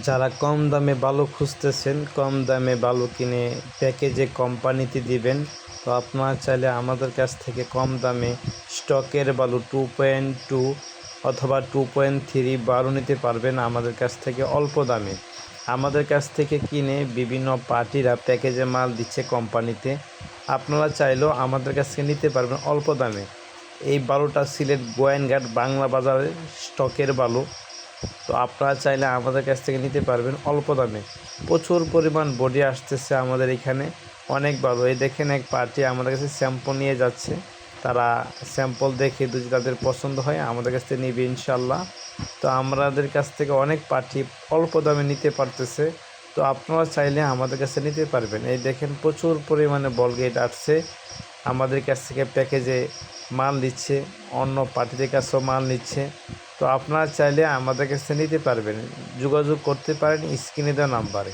যারা কম দামে বালু খুঁজতেছেন, কম দামে বালু কিনে প্যাকেজে কোম্পানিতে দিবেন, তো আপনারা চাইলে আমাদের কাছ থেকে কম দামে স্টকের বালু 2.2 অথবা 2.3 বালু নিতে পারবেন আমাদের কাছ থেকে অল্প দামে। আমাদের কাছ থেকে কিনে বিভিন্ন পার্টিরা প্যাকেজে মাল দিচ্ছে কোম্পানিতে, আপনারা চাইলেও আমাদের কাছ থেকে নিতে পারবেন অল্প দামে। এই বালুটা সিলেট গোয়েনঘাট বাংলা বাজারের স্টকের বালু, তো আপনারা চাইলে আমাদের কাছ থেকে নিতে পারবেন অল্প দামে। প্রচুর পরিমাণ বডি আসতেছে আমাদের এখানে, অনেক ভালো। এই দেখেন এক পার্টি আমাদের কাছে স্যাম্পল নিয়ে যাচ্ছে, তারা স্যাম্পল দেখে যদি তাদের পছন্দ হয় আমাদের কাছ থেকে নিবে ইনশাল্লাহ। তো আমাদের কাছ থেকে অনেক পার্টি অল্প দামে নিতে পারতেছে, তো আপনারা চাইলে আমাদের কাছে নিতে পারবেন। এই দেখেন প্রচুর পরিমাণে বল গেট আসছে, আমাদের কাছ থেকে প্যাকেজে মাল নিচ্ছে, অন্য পার্টিদের কাছেও মাল নিচ্ছে। তো আপনারা চাইলে আমাদের কাছে নিতে পারবেন, যোগাযোগ করতে পারেন স্ক্রিনে দেওয়া নাম্বারে।